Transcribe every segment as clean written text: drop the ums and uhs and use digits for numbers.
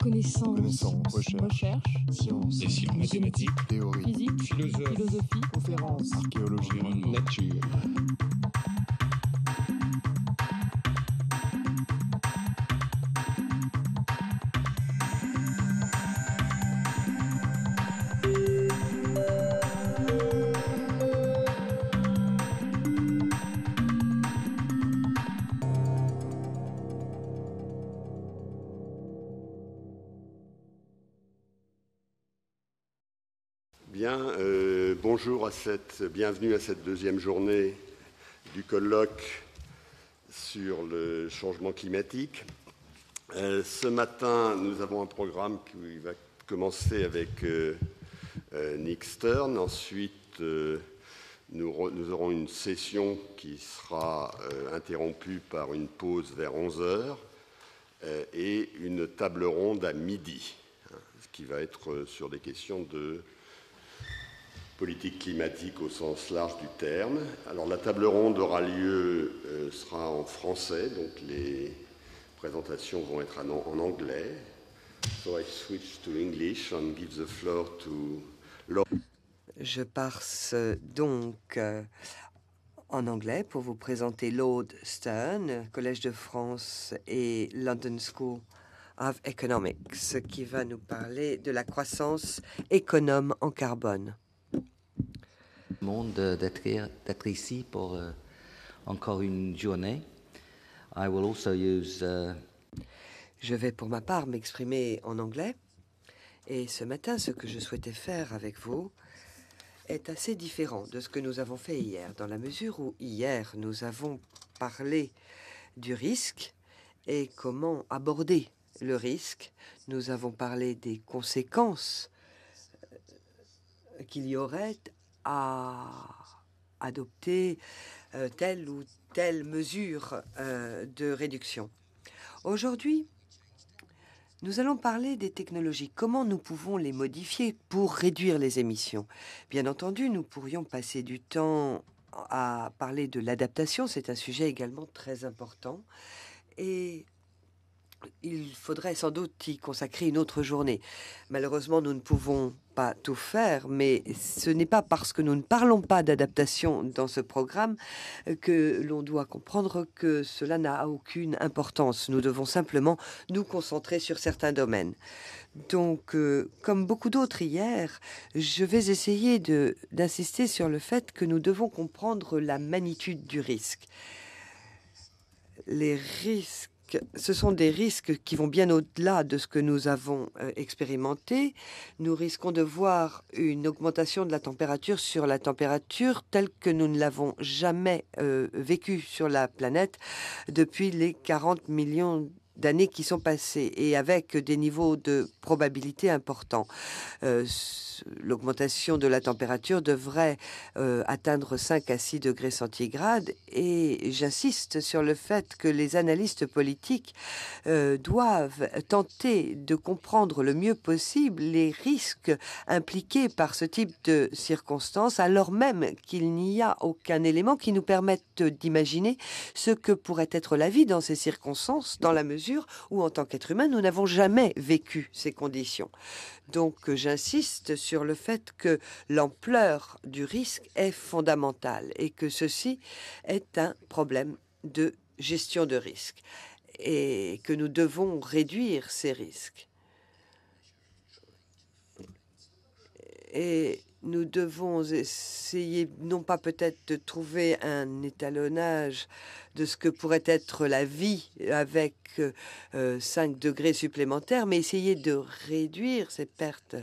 Connaissance, recherche, sciences, et sciences, mathématiques, théorie, physique, philosophie, conférences, archéologie, environnement, nature. Bien, bienvenue à cette deuxième journée du colloque sur le changement climatique. Ce matin, nous avons un programme qui va commencer avec Nick Stern. Ensuite, nous aurons une session qui sera interrompue par une pause vers 11 heures et une table ronde à midi, qui va être sur des questions de politique climatique au sens large du terme. Alors la table ronde aura lieu, sera en français, donc les présentations vont être en anglais. So I switch to English and give the floor to Laure. Je passe donc en anglais pour vous présenter Lord Stern, Collège de France et London School of Economics, qui va nous parler de la croissance économe en carbone. D'être ici pour encore une journée. I will also use, Je vais pour ma part m'exprimer en anglais. Et ce matin, ce que je souhaitais faire avec vous est assez différent de ce que nous avons fait hier, dans la mesure où hier, nous avons parlé du risque et comment aborder le risque. Nous avons parlé des conséquences qu'il y aurait à adopter telle ou telle mesure de réduction. Aujourd'hui, nous allons parler des technologies. Comment nous pouvons les modifier pour réduire les émissions? Bien entendu, nous pourrions passer du temps à parler de l'adaptation. C'est un sujet également très important. Et il faudrait sans doute y consacrer une autre journée. Malheureusement, nous ne pouvons pas tout faire, mais ce n'est pas parce que nous ne parlons pas d'adaptation dans ce programme que l'on doit comprendre que cela n'a aucune importance. Nous devons simplement nous concentrer sur certains domaines. Donc, comme beaucoup d'autres hier, je vais essayer d'insister sur le fait que nous devons comprendre la magnitude du risque. Les risques, ce sont des risques qui vont bien au-delà de ce que nous avons expérimenté. Nous risquons de voir une augmentation de la température sur la température telle que nous ne l'avons jamais vécue sur la planète depuis les 40 millions d'années qui sont passées, et avec des niveaux de probabilité importants. L'augmentation de la température devrait atteindre 5 à 6 degrés centigrades, et j'insiste sur le fait que les analystes politiques doivent tenter de comprendre le mieux possible les risques impliqués par ce type de circonstances, alors même qu'il n'y a aucun élément qui nous permette d'imaginer ce que pourrait être la vie dans ces circonstances, dans la mesure où, en tant qu'être humain, nous n'avons jamais vécu ces conditions. Donc, j'insiste sur le fait que l'ampleur du risque est fondamentale et que ceci est un problème de gestion de risque et que nous devons réduire ces risques. Et nous devons essayer, non pas peut-être de trouver un étalonnage de ce que pourrait être la vie avec 5 degrés supplémentaires, mais essayer de réduire ces pertes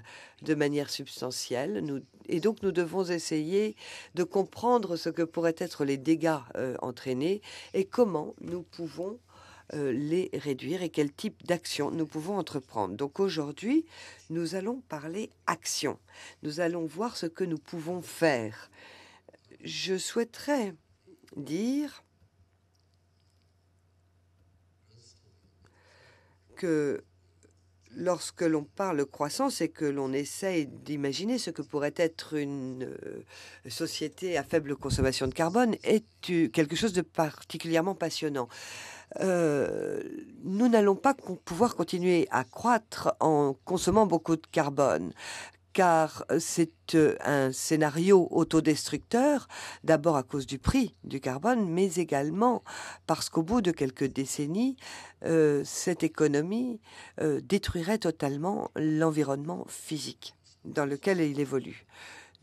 de manière substantielle. Et donc, nous devons essayer de comprendre ce que pourraient être les dégâts entraînés et comment nous pouvons les réduire et quel type d'action nous pouvons entreprendre. Donc aujourd'hui, nous allons parler action. Nous allons voir ce que nous pouvons faire. Je souhaiterais dire que lorsque l'on parle croissance et que l'on essaye d'imaginer ce que pourrait être une société à faible consommation de carbone est quelque chose de particulièrement passionnant. nous n'allons pas pouvoir continuer à croître en consommant beaucoup de carbone, car c'est un scénario autodestructeur, d'abord à cause du prix du carbone, mais également parce qu'au bout de quelques décennies, cette économie détruirait totalement l'environnement physique dans lequel il évolue.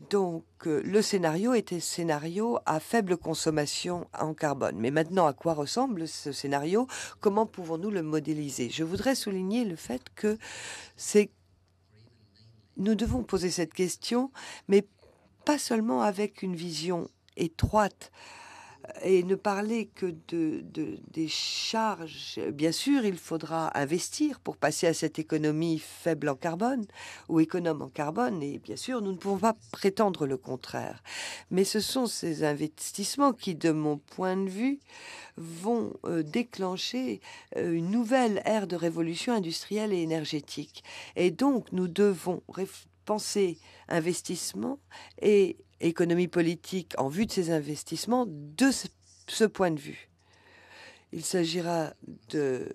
Donc, le scénario était un scénario à faible consommation en carbone. Mais maintenant, à quoi ressemble ce scénario? Comment pouvons-nous le modéliser? Je voudrais souligner le fait que nous devons poser cette question, mais pas seulement avec une vision étroite et ne parler que des charges. Bien sûr, il faudra investir pour passer à cette économie faible en carbone ou économe en carbone, et bien sûr, nous ne pouvons pas prétendre le contraire. Mais ce sont ces investissements qui, de mon point de vue, vont déclencher une nouvelle ère de révolution industrielle et énergétique. Et donc, nous devons penser investissement et économie politique en vue de ces investissements de ce point de vue. Il s'agira de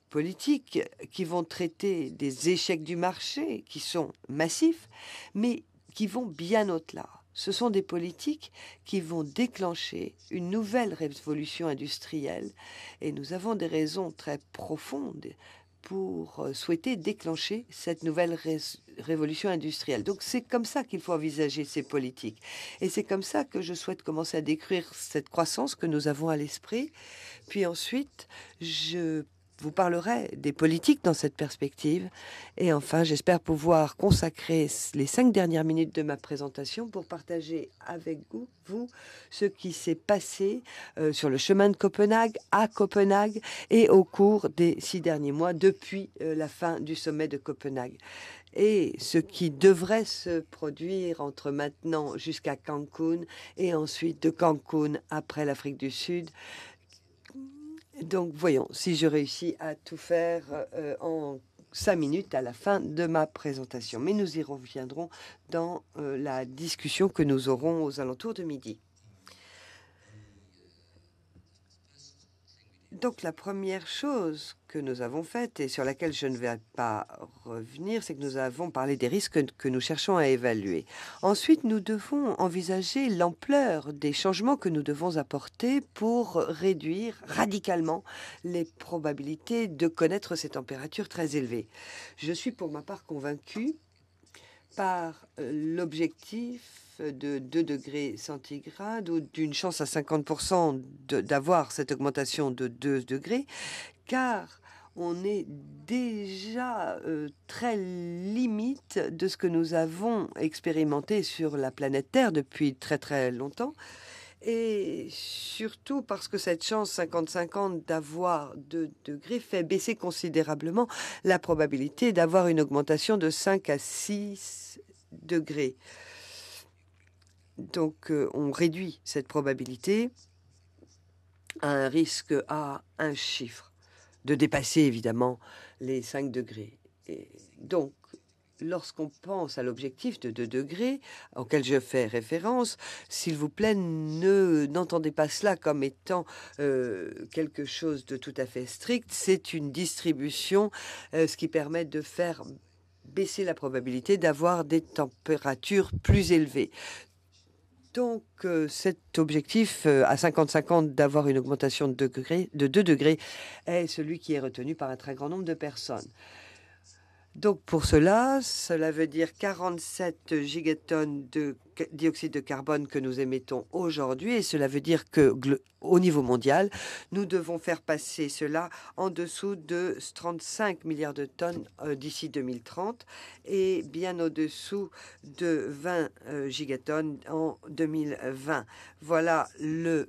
politiques qui vont traiter des échecs du marché, qui sont massifs, mais qui vont bien au-delà. Ce sont des politiques qui vont déclencher une nouvelle révolution industrielle, et nous avons des raisons très profondes pour souhaiter déclencher cette nouvelle révolution industrielle. Donc c'est comme ça qu'il faut envisager ces politiques. Et c'est comme ça que je souhaite commencer à décrire cette croissance que nous avons à l'esprit. Puis ensuite, je vous parlerai des politiques dans cette perspective. Et enfin, j'espère pouvoir consacrer les 5 dernières minutes de ma présentation pour partager avec vous ce qui s'est passé sur le chemin de Copenhague, à Copenhague et au cours des 6 derniers mois depuis la fin du sommet de Copenhague. Et ce qui devrait se produire entre maintenant jusqu'à Cancun et ensuite de Cancun après l'Afrique du Sud. Donc, voyons si je réussis à tout faire en 5 minutes à la fin de ma présentation. Mais nous y reviendrons dans la discussion que nous aurons aux alentours de midi. Donc, la première chose que nous avons faite et sur laquelle je ne vais pas revenir, c'est que nous avons parlé des risques que nous cherchons à évaluer. Ensuite, nous devons envisager l'ampleur des changements que nous devons apporter pour réduire radicalement les probabilités de connaître ces températures très élevées. Je suis pour ma part convaincue par l'objectif de 2 degrés centigrades ou d'une chance à 50% d'avoir cette augmentation de 2 degrés, car on est déjà très limite de ce que nous avons expérimenté sur la planète Terre depuis très très longtemps. Et surtout parce que cette chance 50-50 d'avoir 2 degrés fait baisser considérablement la probabilité d'avoir une augmentation de 5 à 6 degrés. Donc, on réduit cette probabilité à un risque à un chiffre, de dépasser évidemment les 5 degrés. Et donc, lorsqu'on pense à l'objectif de 2 degrés auquel je fais référence, s'il vous plaît, n'entendez pas cela comme étant quelque chose de tout à fait strict. C'est une distribution, ce qui permet de faire baisser la probabilité d'avoir des températures plus élevées. Donc, cet objectif à 50-50 d'avoir une augmentation de 2 degrés est celui qui est retenu par un très grand nombre de personnes. Donc, pour cela veut dire 47 gigatonnes de dioxyde de carbone que nous émettons aujourd'hui. Et cela veut dire que, au niveau mondial, nous devons faire passer cela en dessous de 35 milliards de tonnes d'ici 2030 et bien au-dessous de 20 gigatonnes en 2020. Voilà le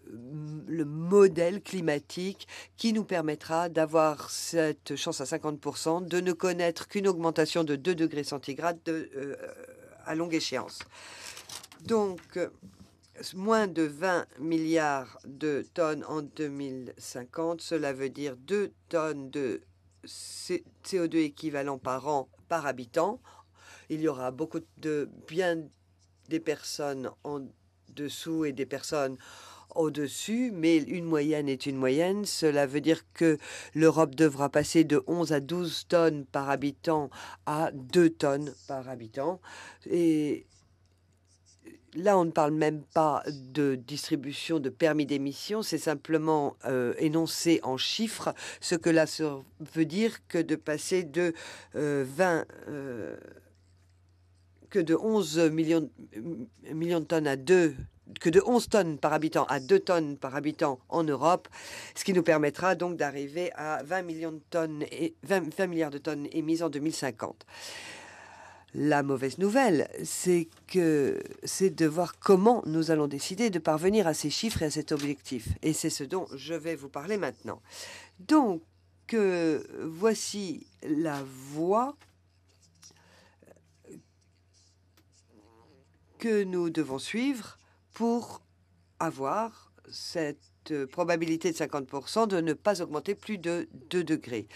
modèle climatique qui nous permettra d'avoir cette chance à 50% de ne connaître qu'une augmentation de 2 degrés centigrades à longue échéance. Donc, moins de 20 milliards de tonnes en 2050, cela veut dire 2 tonnes de CO2 équivalent par an par habitant. Il y aura bien des personnes en dessous et des personnes au-dessus, mais une moyenne est une moyenne. Cela veut dire que l'Europe devra passer de 11 à 12 tonnes par habitant à 2 tonnes par habitant. Et là, on ne parle même pas de distribution de permis d'émission, c'est simplement énoncé en chiffres, ce que là veut dire que de passer de 11 millions de tonnes à 2, que de 11 tonnes par habitant à 2 tonnes par habitant en Europe, ce qui nous permettra donc d'arriver à 20 millions de tonnes et 20 milliards de tonnes émises en 2050. La mauvaise nouvelle, c'est de voir comment nous allons décider de parvenir à ces chiffres et à cet objectif. Et c'est ce dont je vais vous parler maintenant. Donc, voici la voie que nous devons suivre pour avoir cette probabilité de 50% de ne pas augmenter plus de 2 degrés.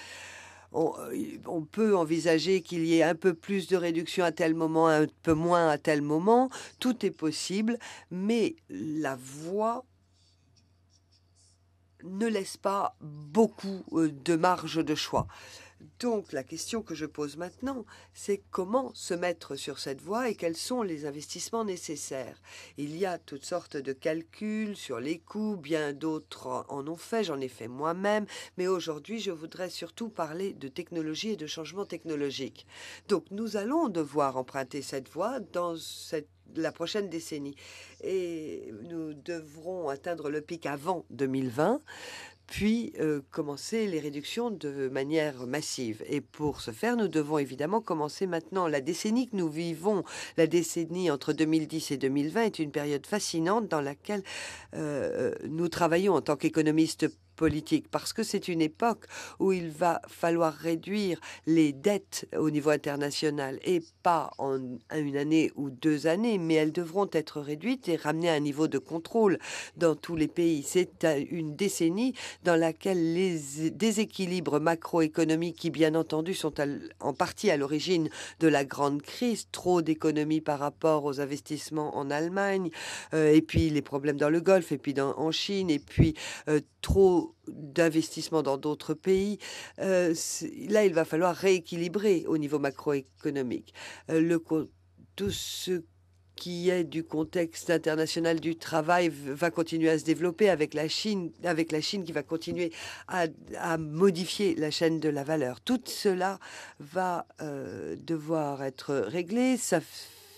On peut envisager qu'il y ait un peu plus de réduction à tel moment, un peu moins à tel moment. Tout est possible, mais la voie ne laisse pas beaucoup de marge de choix. Donc, la question que je pose maintenant, c'est comment se mettre sur cette voie et quels sont les investissements nécessaires. Il y a toutes sortes de calculs sur les coûts, bien d'autres en ont fait, j'en ai fait moi-même, mais aujourd'hui, je voudrais surtout parler de technologie et de changement technologique. Donc, nous allons devoir emprunter cette voie dans la prochaine décennie et nous devrons atteindre le pic avant 2020. Puis commencer les réductions de manière massive. Et pour ce faire, nous devons évidemment commencer maintenant. La décennie que nous vivons, la décennie entre 2010 et 2020, est une période fascinante dans laquelle nous travaillons en tant qu'économistes politique, parce que c'est une époque où il va falloir réduire les dettes au niveau international, et pas en une année ou 2 années, mais elles devront être réduites et ramenées à un niveau de contrôle dans tous les pays. C'est une décennie dans laquelle les déséquilibres macroéconomiques, qui bien entendu sont en partie à l'origine de la grande crise, trop d'économies par rapport aux investissements en Allemagne, et puis les problèmes dans le Golfe, et puis en Chine, et puis trop d'investissements dans d'autres pays. Là, il va falloir rééquilibrer au niveau macroéconomique. Tout ce qui est du contexte international du travail va continuer à se développer avec la Chine qui va continuer à modifier la chaîne de la valeur. Tout cela va devoir être réglé. Ça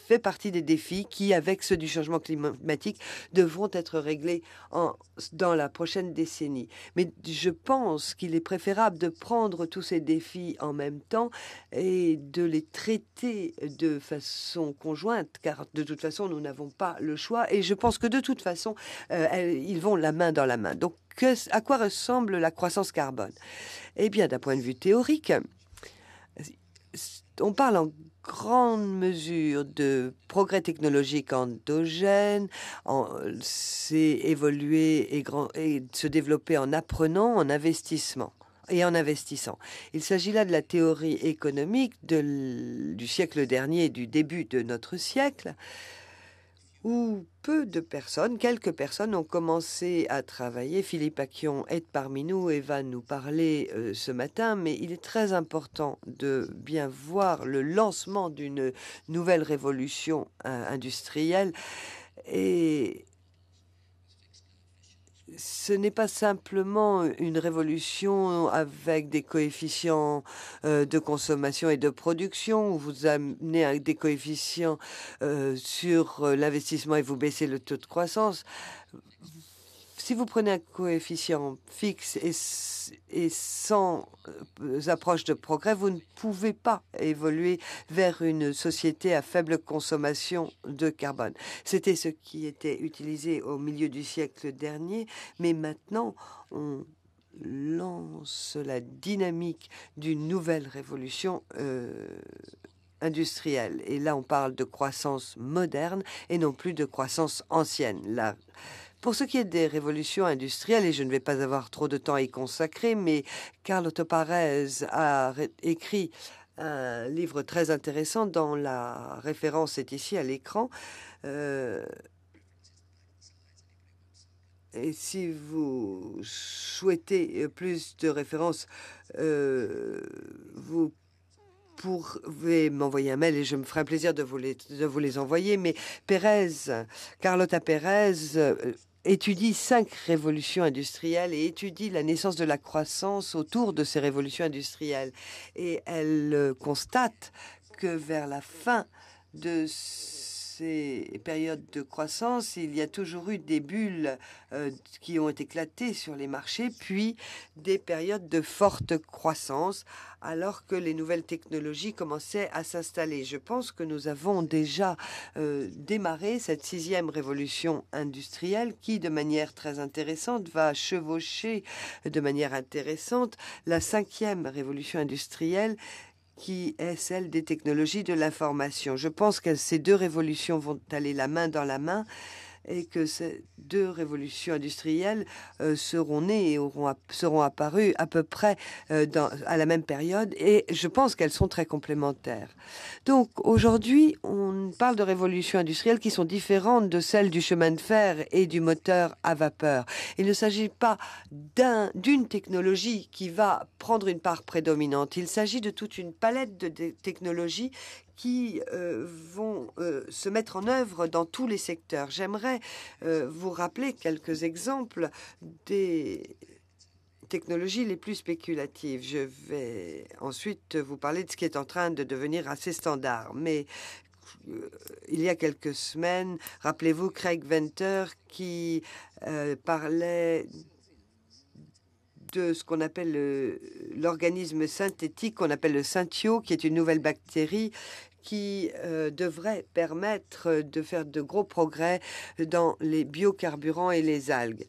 fait partie des défis qui, avec ceux du changement climatique, devront être réglés dans la prochaine décennie. Mais je pense qu'il est préférable de prendre tous ces défis en même temps et de les traiter de façon conjointe, car de toute façon, nous n'avons pas le choix. Et je pense que de toute façon, ils vont la main dans la main. Donc, à quoi ressemble la croissance carbone? Eh bien, d'un point de vue théorique, on parle en grande mesure de progrès technologiques endogènes, c'est évoluer et se développer en apprenant, en investissement et en investissant. Il s'agit là de la théorie économique du siècle dernier et du début de notre siècle, où quelques personnes ont commencé à travailler. Philippe Akion est parmi nous et va nous parler ce matin, mais il est très important de bien voir le lancement d'une nouvelle révolution industrielle. Et ce n'est pas simplement une révolution avec des coefficients de consommation et de production, où vous amenez avec des coefficients sur l'investissement et vous baissez le taux de croissance. Si vous prenez un coefficient fixe et sans approche de progrès, vous ne pouvez pas évoluer vers une société à faible consommation de carbone. C'était ce qui était utilisé au milieu du siècle dernier, mais maintenant, on lance la dynamique d'une nouvelle révolution industrielle. Et là, on parle de croissance moderne et non plus de croissance ancienne. Pour ce qui est des révolutions industrielles, et je ne vais pas avoir trop de temps à y consacrer, mais Carl Otto Parez a écrit un livre très intéressant dont la référence est ici à l'écran. Et si vous souhaitez plus de références, vous pouvez m'envoyer un mail et je me ferai un plaisir de vous les envoyer. Mais Carlota Pérez étudie 5 révolutions industrielles et étudie la naissance de la croissance autour de ces révolutions industrielles. Et elle constate que vers la fin de ces périodes de croissance, il y a toujours eu des bulles qui ont éclaté sur les marchés, puis des périodes de forte croissance, alors que les nouvelles technologies commençaient à s'installer. Je pense que nous avons déjà démarré cette 6e révolution industrielle qui, de manière très intéressante, va chevaucher de manière intéressante la 5e révolution industrielle, qui est celle des technologies de l'information. Je pense que ces 2 révolutions vont aller la main dans la main et que ces 2 révolutions industrielles seront nées et seront apparues à peu près à la même période, et je pense qu'elles sont très complémentaires. Donc aujourd'hui, on parle de révolutions industrielles qui sont différentes de celles du chemin de fer et du moteur à vapeur. Il ne s'agit pas d'une technologie qui va prendre une part prédominante. Il s'agit de toute une palette de technologies qui vont se mettre en œuvre dans tous les secteurs. J'aimerais vous rappeler quelques exemples des technologies les plus spéculatives. Je vais ensuite vous parler de ce qui est en train de devenir assez standard. Mais il y a quelques semaines, rappelez-vous Craig Venter qui parlait de ce qu'on appelle l'organisme synthétique, qu'on appelle le Synthio, qui est une nouvelle bactérie qui devrait permettre de faire de gros progrès dans les biocarburants et les algues.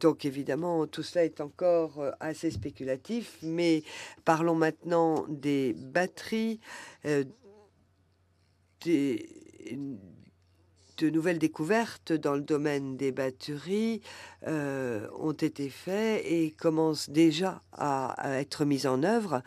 Donc évidemment, tout cela est encore assez spéculatif, mais parlons maintenant des batteries. De nouvelles découvertes dans le domaine des batteries ont été faites et commencent déjà à être mises en œuvre,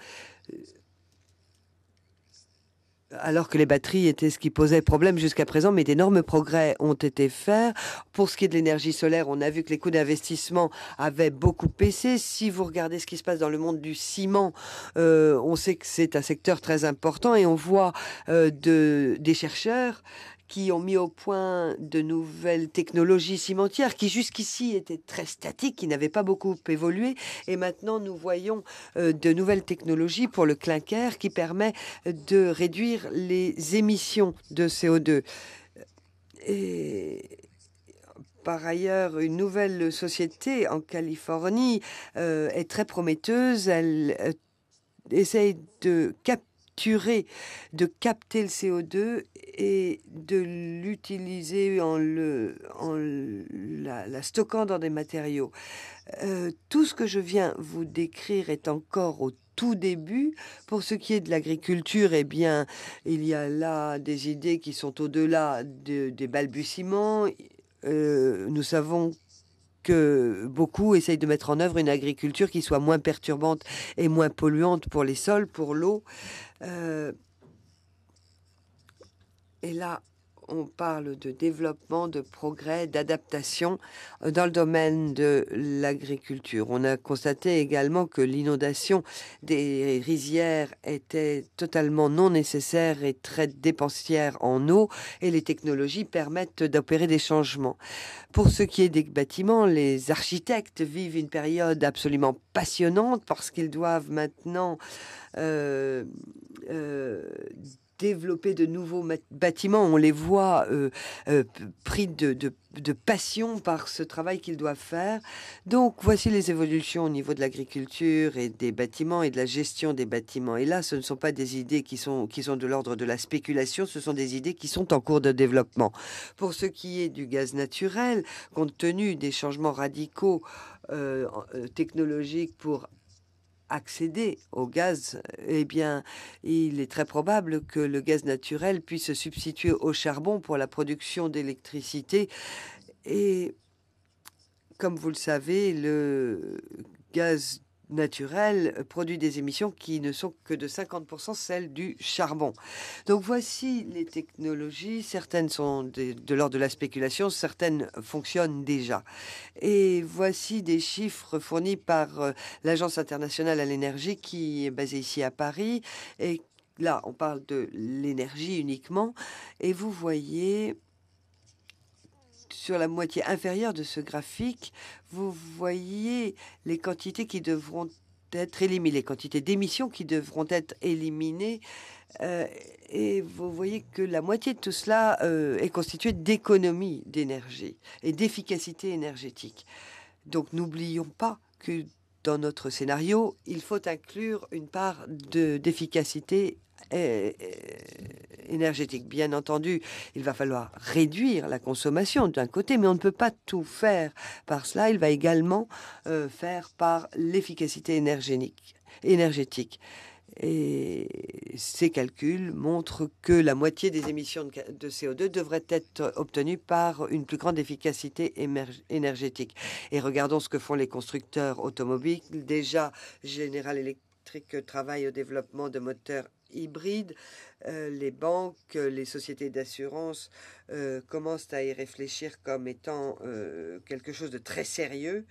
alors que les batteries étaient ce qui posait problème jusqu'à présent, mais d'énormes progrès ont été faits. Pour ce qui est de l'énergie solaire, on a vu que les coûts d'investissement avaient beaucoup baissé. Si vous regardez ce qui se passe dans le monde du ciment, on sait que c'est un secteur très important et on voit des chercheurs qui ont mis au point de nouvelles technologies cimentières qui jusqu'ici étaient très statiques, qui n'avaient pas beaucoup évolué. Et maintenant, nous voyons de nouvelles technologies pour le clinker qui permet de réduire les émissions de CO2. Et par ailleurs, une nouvelle société en Californie est très prometteuse. Elle essaye de capter le CO2 et de l'utiliser en la stockant dans des matériaux. Tout ce que je viens vous décrire est encore au tout début. Pour ce qui est de l'agriculture, eh bien, il y a là des idées qui sont au-delà des balbutiements. Nous savons que beaucoup essayent de mettre en œuvre une agriculture qui soit moins perturbante et moins polluante pour les sols, pour l'eau. Et là, on parle de développement, de progrès, d'adaptation dans le domaine de l'agriculture. On a constaté également que l'inondation des rizières était totalement non nécessaire et très dépensière en eau, et les technologies permettent d'opérer des changements. Pour ce qui est des bâtiments, les architectes vivent une période absolument passionnante parce qu'ils doivent maintenant développer de nouveaux bâtiments. On les voit pris de passion par ce travail qu'ils doivent faire. Donc, voici les évolutions au niveau de l'agriculture et des bâtiments et de la gestion des bâtiments. Et là, ce ne sont pas des idées qui sont de l'ordre de la spéculation, ce sont des idées qui sont en cours de développement. Pour ce qui est du gaz naturel, compte tenu des changements radicaux technologiques pour accéder au gaz, eh bien, il est très probable que le gaz naturel puisse se substituer au charbon pour la production d'électricité. Et comme vous le savez, le gaz naturel produit des émissions qui ne sont que de 50% celles du charbon. Donc voici les technologies. Certaines sont de l'ordre de la spéculation, certaines fonctionnent déjà. Et voici des chiffres fournis par l'Agence internationale à l'énergie qui est basée ici à Paris. Et là, on parle de l'énergie uniquement. Et vous voyez, sur la moitié inférieure de ce graphique, vous voyez les quantités qui devront être éliminées, les quantités d'émissions qui devront être éliminées. Et vous voyez que la moitié de tout cela est constituée d'économies d'énergie et d'efficacité énergétique. Donc n'oublions pas que dans notre scénario, il faut inclure une part d'efficacité énergétique. Bien entendu, il va falloir réduire la consommation d'un côté, mais on ne peut pas tout faire par cela. Il va également faire par l'efficacité énergétique. Et ces calculs montrent que la moitié des émissions de CO2 devraient être obtenues par une plus grande efficacité énergétique. Et regardons ce que font les constructeurs automobiles. Déjà, General Electric travaille au développement de moteurs hybrides. Les banques, les sociétés d'assurance commencent à y réfléchir comme étant quelque chose de très sérieux.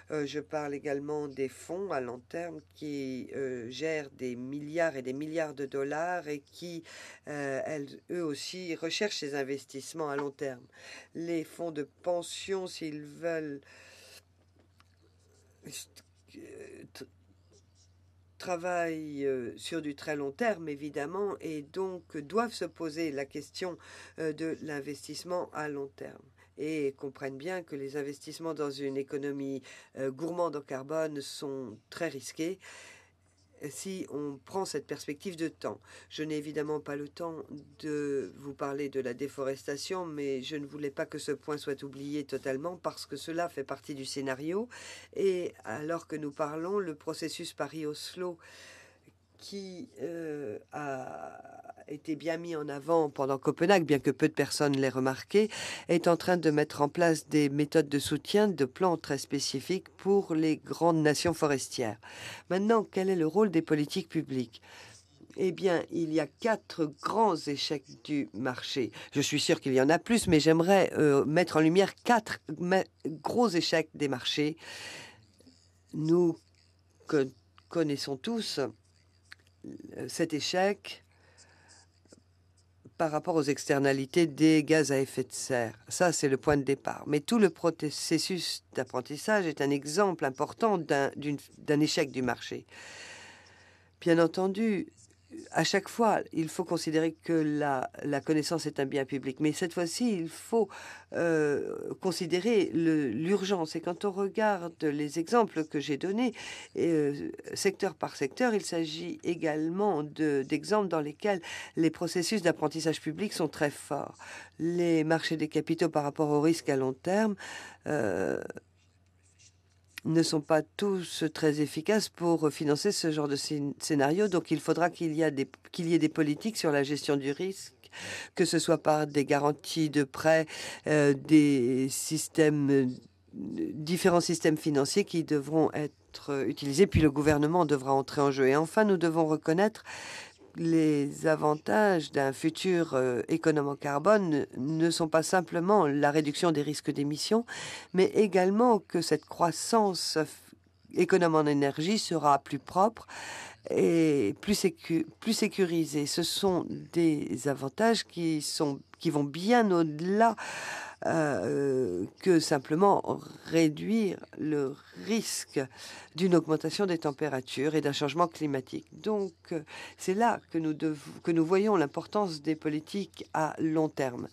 Je parle également des fonds à long terme qui gèrent des milliards et des milliards de dollars et qui, eux aussi, recherchent ces investissements à long terme. Les fonds de pension, s'ils veulent travaillent sur du très long terme, évidemment, et donc doivent se poser la question de l'investissement à long terme et comprennent bien que les investissements dans une économie gourmande en carbone sont très risqués si on prend cette perspective de temps. Je n'ai évidemment pas le temps de vous parler de la déforestation, mais je ne voulais pas que ce point soit oublié totalement parce que cela fait partie du scénario. Et alors que nous parlons, le processus Paris-Oslo qui a été bien mis en avant pendant Copenhague, bien que peu de personnes l'aient remarqué, est en train de mettre en place des méthodes de soutien, de plans très spécifiques pour les grandes nations forestières. Maintenant, quel est le rôle des politiques publiques ? Eh bien, il y a 4 grands échecs du marché. Je suis sûr qu'il y en a plus, mais j'aimerais mettre en lumière 4 gros échecs des marchés. Nous connaissons tous cet échec par rapport aux externalités des gaz à effet de serre. Ça, c'est le point de départ. Mais tout le processus d'apprentissage est un exemple important d'un échec du marché. Bien entendu, à chaque fois, il faut considérer que la connaissance est un bien public. Mais cette fois-ci, il faut considérer l'urgence. Et quand on regarde les exemples que j'ai donnés, secteur par secteur, il s'agit également d'exemples dans lesquels les processus d'apprentissage public sont très forts. Les marchés des capitaux par rapport au risque à long terme ne sont pas tous très efficaces pour financer ce genre de scénario. Donc, il faudra qu'il y ait des politiques sur la gestion du risque, que ce soit par des garanties de prêts, des différents systèmes financiers qui devront être utilisés, puis le gouvernement devra entrer en jeu. Et enfin, nous devons reconnaître les avantages d'un futur économe en carbone ne sont pas simplement la réduction des risques d'émissions, mais également que cette croissance économe en énergie sera plus propre et plus sécurisée. Ce sont des avantages qui vont bien au-delà que simplement réduire le risque d'une augmentation des températures et d'un changement climatique. Donc, c'est là que nous voyons l'importance des politiques à long terme.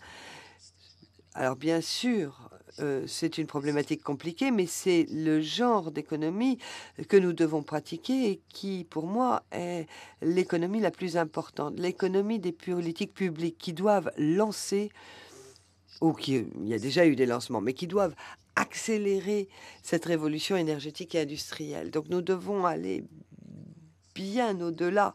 Alors, bien sûr, c'est une problématique compliquée, mais c'est le genre d'économie que nous devons pratiquer et qui, pour moi, est l'économie la plus importante. L'économie des politiques publiques qui doivent lancer ou il y a déjà eu des lancements, mais qui doivent accélérer cette révolution énergétique et industrielle. Donc nous devons aller bien au-delà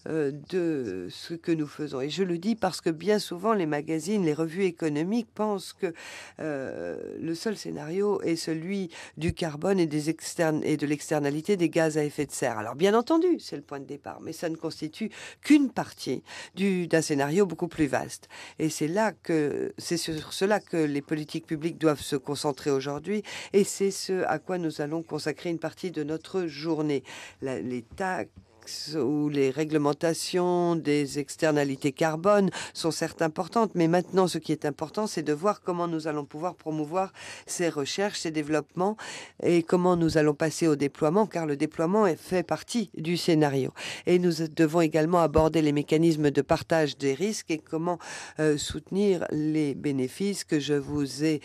de ce que nous faisons. Et je le dis parce que bien souvent, les magazines, les revues économiques pensent que le seul scénario est celui du carbone et de l'externalité des gaz à effet de serre. Alors bien entendu, c'est le point de départ, mais ça ne constitue qu'une partie d'un scénario beaucoup plus vaste. Et c'est sur cela que les politiques publiques doivent se concentrer aujourd'hui, et c'est ce à quoi nous allons consacrer une partie de notre journée. Les taxes ou les réglementations des externalités carbone sont certes importantes, mais maintenant ce qui est important, c'est de voir comment nous allons pouvoir promouvoir ces recherches, ces développements, et comment nous allons passer au déploiement, car le déploiement fait partie du scénario. Et nous devons également aborder les mécanismes de partage des risques et comment soutenir les bénéfices que je vous ai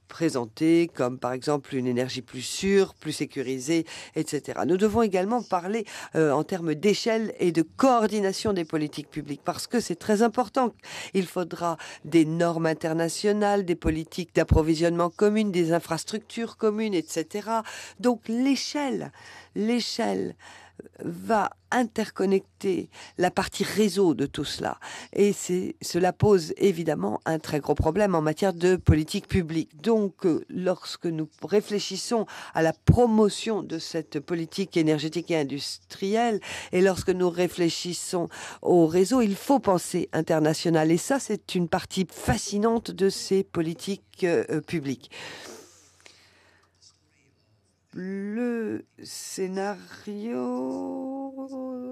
présentés, comme par exemple une énergie plus sûre, plus sécurisée, etc. Nous devons également parler en termes d'échelle et de coordination des politiques publiques, parce que c'est très important. Il faudra des normes internationales, des politiques d'approvisionnement communes, des infrastructures communes, etc. Donc l'échelle va interconnecter la partie réseau de tout cela. Et cela pose évidemment un très gros problème en matière de politique publique. Donc, lorsque nous réfléchissons à la promotion de cette politique énergétique et industrielle, et lorsque nous réfléchissons au réseau, il faut penser international. Et ça, c'est une partie fascinante de ces politiques publiques. Le scénario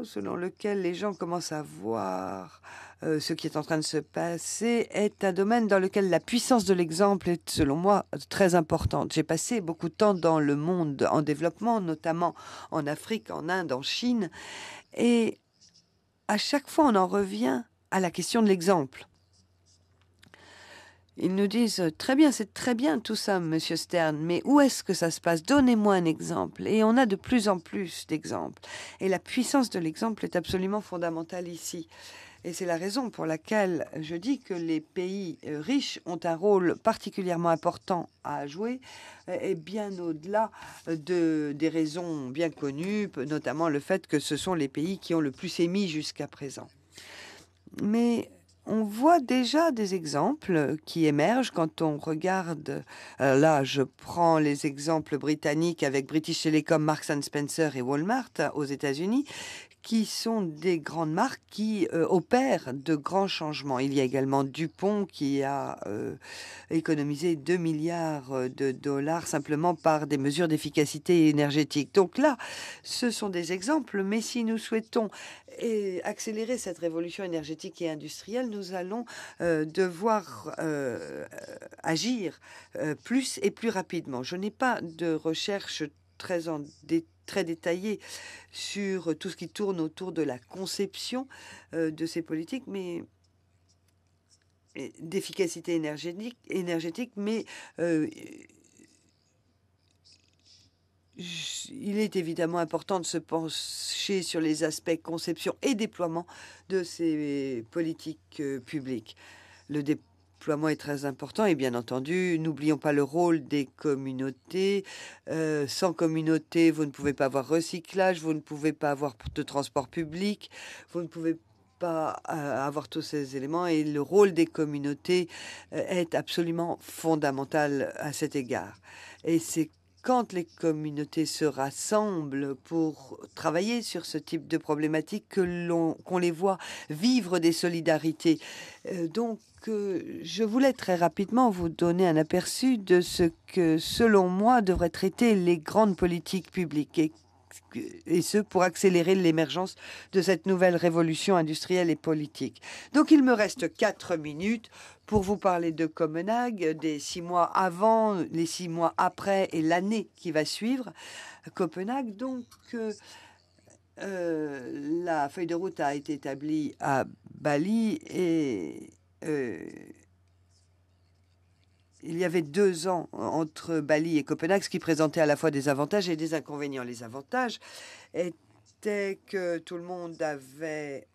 selon lequel les gens commencent à voir ce qui est en train de se passer est un domaine dans lequel la puissance de l'exemple est, selon moi, très importante. J'ai passé beaucoup de temps dans le monde en développement, notamment en Afrique, en Inde, en Chine, et à chaque fois on en revient à la question de l'exemple. Ils nous disent « Très bien, c'est très bien tout ça, Monsieur Stern, mais où est-ce que ça se passe? Donnez-moi un exemple. » Et on a de plus en plus d'exemples. Et la puissance de l'exemple est absolument fondamentale ici. Et c'est la raison pour laquelle je dis que les pays riches ont un rôle particulièrement important à jouer, et bien au-delà des raisons bien connues, notamment le fait que ce sont les pays qui ont le plus émis jusqu'à présent. Mais on voit déjà des exemples qui émergent quand on regarde. Là, je prends les exemples britanniques avec British Telecom, Marks & Spencer et Walmart aux États-Unis, qui sont des grandes marques qui opèrent de grands changements. Il y a également DuPont qui a économisé 2 milliards de dollars simplement par des mesures d'efficacité énergétique. Donc là, ce sont des exemples, mais si nous souhaitons accélérer cette révolution énergétique et industrielle, nous allons devoir agir plus et plus rapidement. Je n'ai pas de recherche très détaillée sur tout ce qui tourne autour de la conception de ces politiques, mais d'efficacité énergétique, mais il est évidemment important de se pencher sur les aspects conception et déploiement de ces politiques publiques. Le déploiement est très important et bien entendu, n'oublions pas le rôle des communautés. Sans communauté, vous ne pouvez pas avoir recyclage, vous ne pouvez pas avoir de transport public, vous ne pouvez pas avoir tous ces éléments, et le rôle des communautés est absolument fondamental à cet égard. Et c'est quand les communautés se rassemblent pour travailler sur ce type de problématique qu'on les voit vivre des solidarités. Donc, je voulais très rapidement vous donner un aperçu de ce que, selon moi, devraient traiter les grandes politiques publiques, et ce pour accélérer l'émergence de cette nouvelle révolution industrielle et politique. Donc il me reste 4 minutes pour vous parler de Copenhague, des 6 mois avant, les 6 mois après et l'année qui va suivre. Copenhague, donc, la feuille de route a été établie à Bali et il y avait 2 ans entre Bali et Copenhague, ce qui présentait à la fois des avantages et des inconvénients. Les avantages étaient que tout le monde avait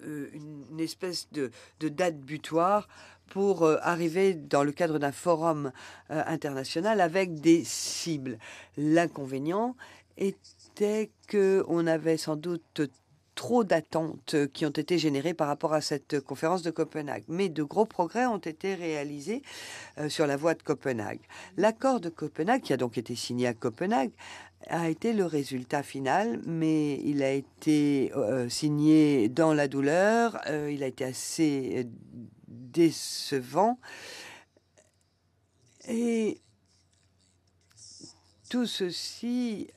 une espèce de date butoir pour arriver dans le cadre d'un forum international avec des cibles. L'inconvénient était était qu'on avait sans doute trop d'attentes qui ont été générées par rapport à cette conférence de Copenhague. Mais de gros progrès ont été réalisés sur la voie de Copenhague. L'accord de Copenhague, qui a donc été signé à Copenhague, a été le résultat final, mais il a été signé dans la douleur, il a été assez décevant. Et tout ceci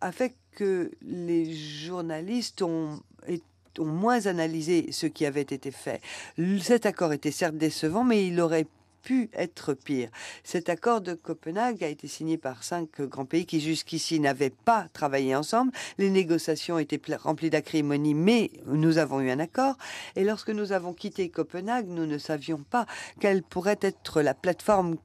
a fait que les journalistes ont moins analysé ce qui avait été fait. Cet accord était certes décevant, mais il aurait pu être pire. Cet accord de Copenhague a été signé par 5 grands pays qui jusqu'ici n'avaient pas travaillé ensemble. Les négociations étaient remplies d'acrimonie, mais nous avons eu un accord. Et lorsque nous avons quitté Copenhague, nous ne savions pas quelle pourrait être la plateforme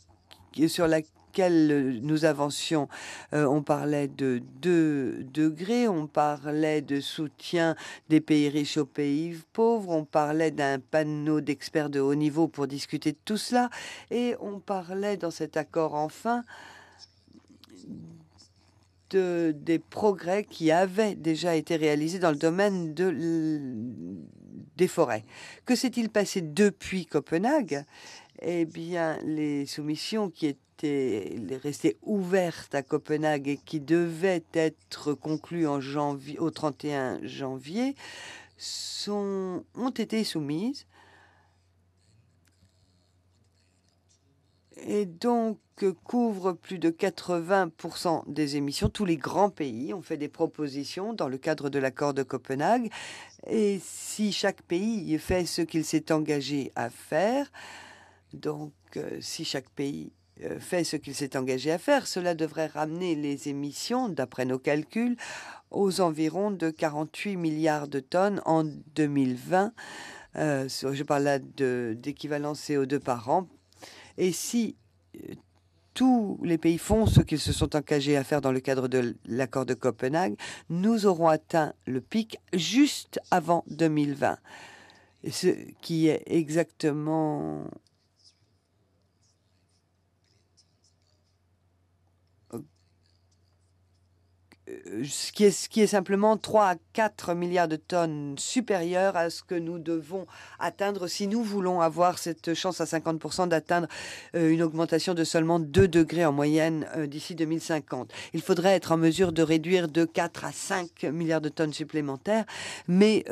sur laquelle nous avancions. On parlait de 2 degrés, on parlait de soutien des pays riches aux pays pauvres, on parlait d'un panneau d'experts de haut niveau pour discuter de tout cela, et on parlait dans cet accord enfin des progrès qui avaient déjà été réalisés dans le domaine des forêts. Que s'est-il passé depuis Copenhague? Eh bien, les soumissions qui étaient restées ouvertes à Copenhague et qui devaient être conclues au 31 janvier ont été soumises. Et donc, couvrent plus de 80% des émissions. Tous les grands pays ont fait des propositions dans le cadre de l'accord de Copenhague. Et si chaque pays fait ce qu'il s'est engagé à faire, donc si chaque pays fait ce qu'il s'est engagé à faire, cela devrait ramener les émissions, d'après nos calculs, aux environs de 48 milliards de tonnes en 2020. Je parle là d'équivalent CO2 par an. Et si tous les pays font ce qu'ils se sont engagés à faire dans le cadre de l'accord de Copenhague, nous aurons atteint le pic juste avant 2020, ce qui est exactement ce qui est simplement 3 à 4 milliards de tonnes supérieur à ce que nous devons atteindre si nous voulons avoir cette chance à 50% d'atteindre une augmentation de seulement 2 degrés en moyenne d'ici 2050. Il faudrait être en mesure de réduire de 4 à 5 milliards de tonnes supplémentaires, mais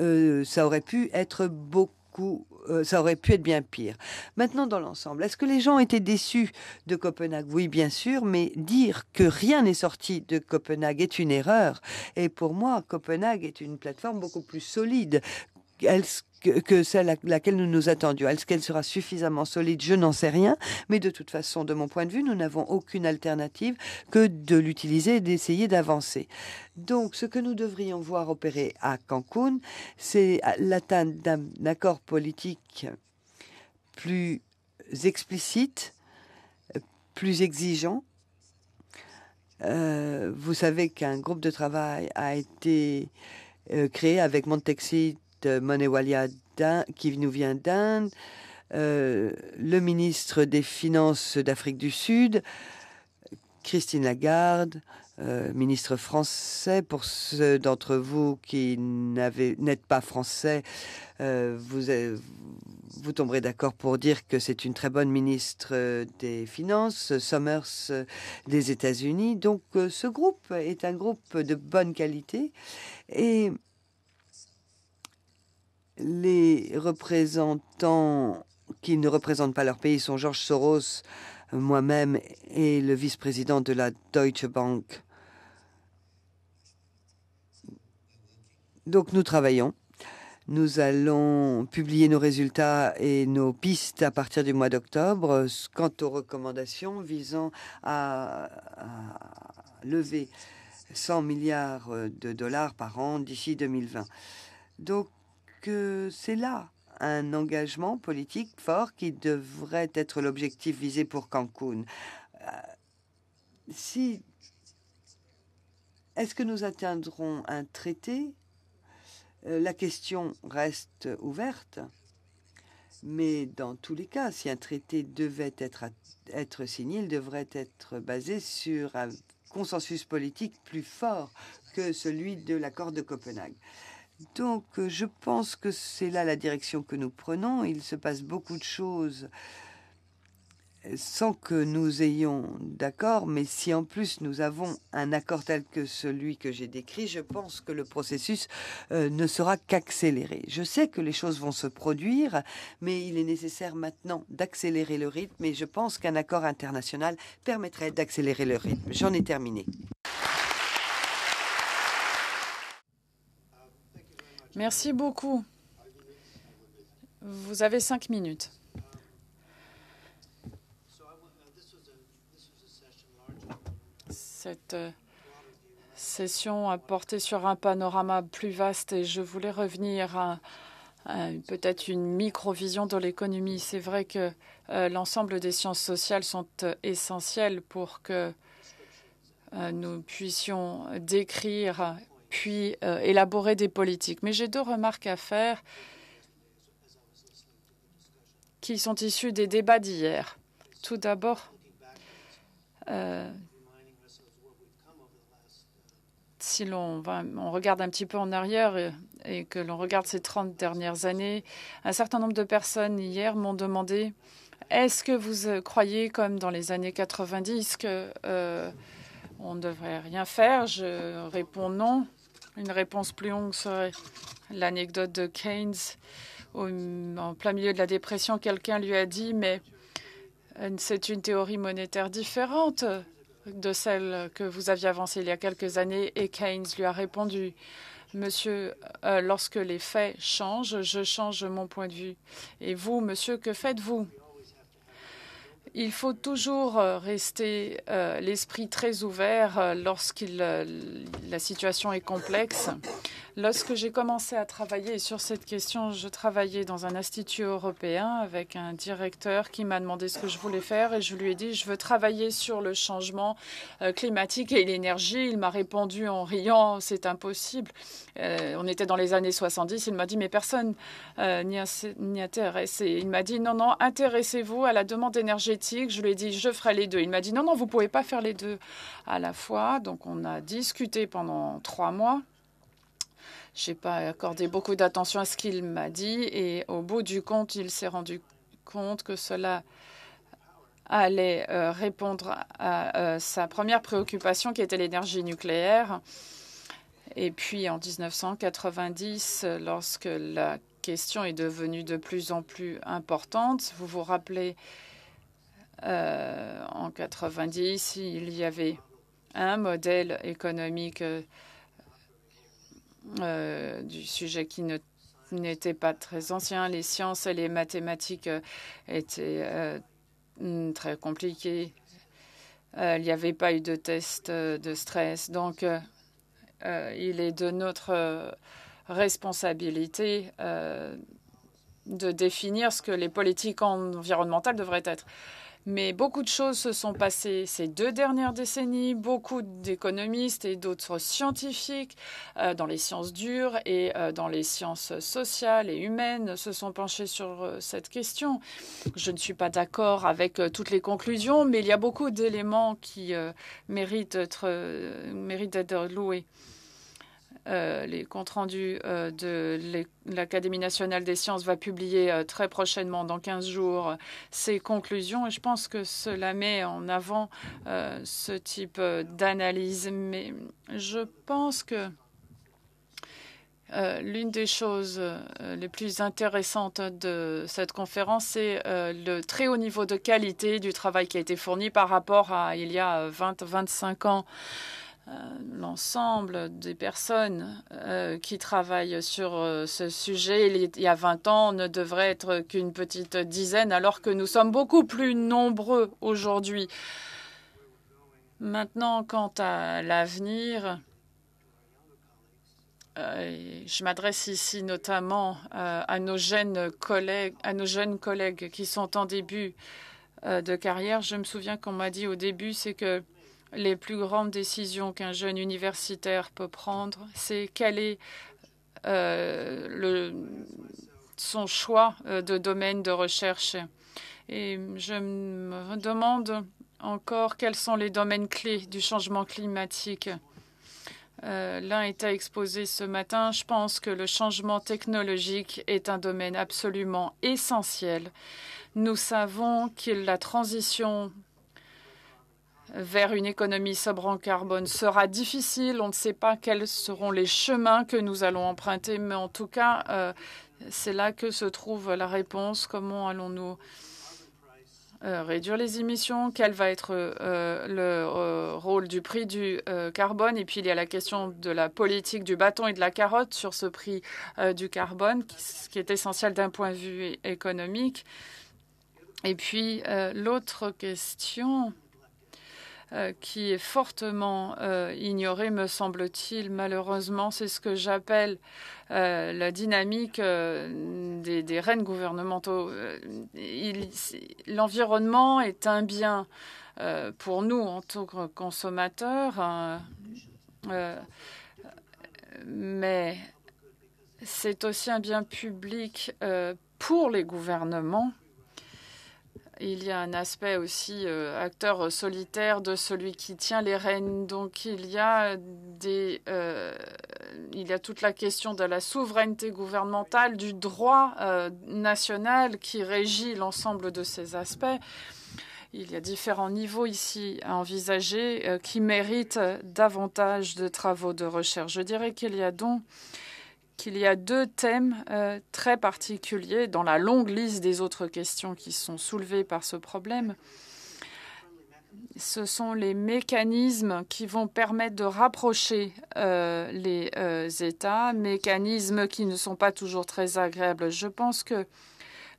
ça aurait pu être ça aurait pu être bien pire. Maintenant, dans l'ensemble, est-ce que les gens étaient déçus de Copenhague? Oui, bien sûr, mais dire que rien n'est sorti de Copenhague est une erreur. Et pour moi, Copenhague est une plateforme beaucoup plus solide que celle à laquelle nous nous attendions. Est-ce qu'elle sera suffisamment solide? Je n'en sais rien. Mais de toute façon, de mon point de vue, nous n'avons aucune alternative que de l'utiliser et d'essayer d'avancer. Donc, ce que nous devrions voir opérer à Cancun, c'est l'atteinte d'un accord politique plus explicite, plus exigeant. Vous savez qu'un groupe de travail a été créé avec Montexit Monewalia qui nous vient d'Inde, le ministre des Finances d'Afrique du Sud, Christine Lagarde, ministre français. Pour ceux d'entre vous qui n'êtes pas français, vous tomberez d'accord pour dire que c'est une très bonne ministre des Finances, Summers des États-Unis. Donc ce groupe est un groupe de bonne qualité et les représentants qui ne représentent pas leur pays sont George Soros, moi-même et le vice-président de la Deutsche Bank. Donc nous travaillons. Nous allons publier nos résultats et nos pistes à partir du mois d'octobre quant aux recommandations visant à lever 100 milliards de dollars par an d'ici 2020. Donc, c'est là un engagement politique fort qui devrait être l'objectif visé pour Cancun. Est-ce que nous atteindrons un traité? La question reste ouverte, mais dans tous les cas, si un traité devait être signé, il devrait être basé sur un consensus politique plus fort que celui de l'accord de Copenhague. Donc, je pense que c'est là la direction que nous prenons. Il se passe beaucoup de choses sans que nous ayons d'accord, mais si en plus nous avons un accord tel que celui que j'ai décrit, je pense que le processus ne sera qu'accéléré. Je sais que les choses vont se produire, mais il est nécessaire maintenant d'accélérer le rythme et je pense qu'un accord international permettrait d'accélérer le rythme. J'en ai terminé. Merci beaucoup. Vous avez 5 minutes. Cette session a porté sur un panorama plus vaste et je voulais revenir à peut-être une micro-vision de l'économie. C'est vrai que l'ensemble des sciences sociales sont essentielles pour que nous puissions décrire puis élaborer des politiques. Mais j'ai 2 remarques à faire qui sont issues des débats d'hier. Tout d'abord, si on regarde un petit peu en arrière et que l'on regarde ces 30 dernières années, un certain nombre de personnes hier m'ont demandé « Est-ce que vous croyez, comme dans les années 90, qu'on ne devrait rien faire ?» Je réponds non. Une réponse plus longue serait l'anecdote de Keynes. En plein milieu de la dépression, quelqu'un lui a dit « Mais c'est une théorie monétaire différente de celle que vous aviez avancée il y a quelques années. » Et Keynes lui a répondu « Monsieur, lorsque les faits changent, je change mon point de vue. Et vous, monsieur, que faites-vous » Il faut toujours rester l'esprit très ouvert lorsque la situation est complexe. Lorsque j'ai commencé à travailler sur cette question, je travaillais dans un institut européen avec un directeur qui m'a demandé ce que je voulais faire et je lui ai dit « Je veux travailler sur le changement climatique et l'énergie ». Il m'a répondu en riant « C'est impossible ». On était dans les années 70. Il m'a dit « Mais personne n'y intéresse ». Et il m'a dit « Non, non, intéressez-vous à la demande énergétique ». Je lui ai dit « Je ferai les deux ». Il m'a dit « Non, non, vous ne pouvez pas faire les deux à la fois ». Donc on a discuté pendant 3 mois. Je n'ai pas accordé beaucoup d'attention à ce qu'il m'a dit et au bout du compte, il s'est rendu compte que cela allait répondre à sa première préoccupation qui était l'énergie nucléaire. Et puis en 1990, lorsque la question est devenue de plus en plus importante, vous vous rappelez, en 90, il y avait un modèle économique du sujet qui n'était pas très ancien. Les sciences et les mathématiques étaient très compliquées. Il n'y avait pas eu de test de stress. Donc, il est de notre responsabilité de définir ce que les politiques environnementales devraient être. Mais beaucoup de choses se sont passées ces 2 dernières décennies. Beaucoup d'économistes et d'autres scientifiques dans les sciences dures et dans les sciences sociales et humaines se sont penchés sur cette question. Je ne suis pas d'accord avec toutes les conclusions, mais il y a beaucoup d'éléments qui méritent d'être loués. Les comptes rendus de l'Académie nationale des sciences va publier très prochainement, dans 15 jours, ses conclusions. Et je pense que cela met en avant ce type d'analyse. Mais je pense que l'une des choses les plus intéressantes de cette conférence, c'est le très haut niveau de qualité du travail qui a été fourni par rapport à il y a 20-25 ans. L'ensemble des personnes qui travaillent sur ce sujet il y a 20 ans ne devrait être qu'une petite dizaine, alors que nous sommes beaucoup plus nombreux aujourd'hui. Maintenant, quant à l'avenir, je m'adresse ici notamment à nos jeunes collègues qui sont en début de carrière. Je me souviens qu'on m'a dit au début, c'est que les plus grandes décisions qu'un jeune universitaire peut prendre, c'est quel est son choix de domaine de recherche. Et je me demande encore quels sont les domaines clés du changement climatique. L'un était exposé ce matin. Je pense que le changement technologique est un domaine absolument essentiel. Nous savons que la transition vers une économie sobre en carbone sera difficile. On ne sait pas quels seront les chemins que nous allons emprunter, mais en tout cas, c'est là que se trouve la réponse. Comment allons-nous réduire les émissions? Quel va être le rôle du prix du carbone? Et puis, il y a la question de la politique du bâton et de la carotte sur ce prix du carbone, qui est essentiel d'un point de vue économique. Et puis, l'autre question qui est fortement ignorée, me semble-t-il, malheureusement, c'est ce que j'appelle la dynamique des règnes gouvernementaux. L'environnement est un bien pour nous en tant que consommateurs, mais c'est aussi un bien public pour les gouvernements. Il y a un aspect aussi acteur solitaire de celui qui tient les rênes. Donc il y a toute la question de la souveraineté gouvernementale, du droit national qui régit l'ensemble de ces aspects. Il y a différents niveaux ici à envisager qui méritent davantage de travaux de recherche. Je dirais qu'il y a deux thèmes très particuliers dans la longue liste des autres questions qui sont soulevées par ce problème. Ce sont les mécanismes qui vont permettre de rapprocher les États, mécanismes qui ne sont pas toujours très agréables. Je pense que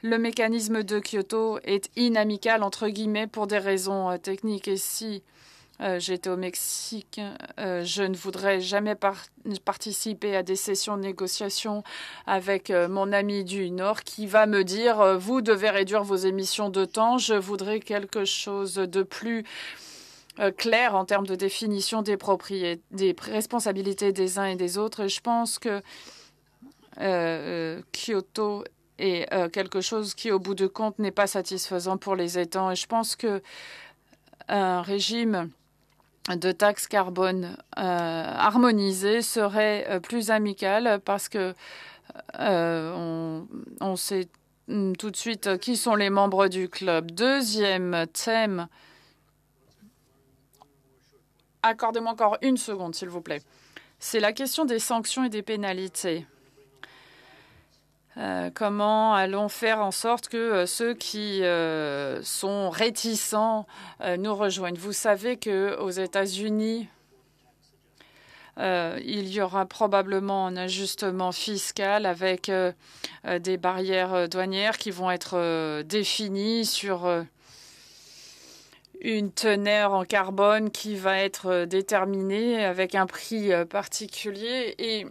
le mécanisme de Kyoto est inamical, entre guillemets, pour des raisons techniques. Et si j'étais au Mexique, je ne voudrais jamais participer à des sessions de négociation avec mon ami du Nord qui va me dire « Vous devez réduire vos émissions de temps ». Je voudrais quelque chose de plus clair en termes de définition des responsabilités des uns et des autres. Et je pense que Kyoto est quelque chose qui, au bout de compte, n'est pas satisfaisant pour les États. Et je pense que un régime de taxes carbone harmonisées serait plus amical parce que on sait tout de suite qui sont les membres du club. Deuxième thème. Accordez-moi encore une seconde, s'il vous plaît. C'est la question des sanctions et des pénalités. Comment allons faire en sorte que ceux qui sont réticents nous rejoignent? Vous savez qu'aux États-Unis, il y aura probablement un ajustement fiscal avec des barrières douanières qui vont être définies sur une teneur en carbone qui va être déterminée avec un prix particulier. Et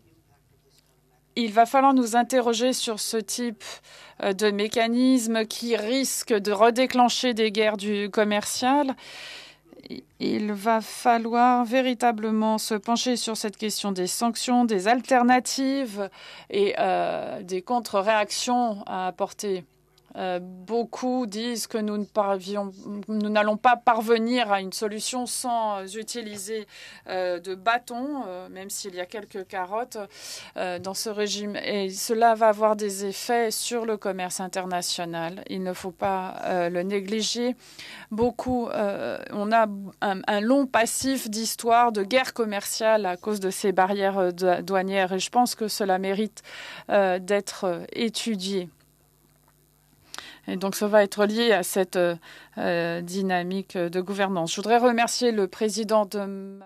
il va falloir nous interroger sur ce type de mécanisme qui risque de redéclencher des guerres commerciales. Il va falloir véritablement se pencher sur cette question des sanctions, des alternatives et des contre-réactions à apporter. Beaucoup disent que nous n'allons pas parvenir à une solution sans utiliser de bâtons, même s'il y a quelques carottes dans ce régime. Et cela va avoir des effets sur le commerce international. Il ne faut pas le négliger. On a un long passif d'histoire de guerre commerciale à cause de ces barrières douanières. Et je pense que cela mérite d'être étudié. Et donc, ça va être lié à cette dynamique de gouvernance. Je voudrais remercier le président de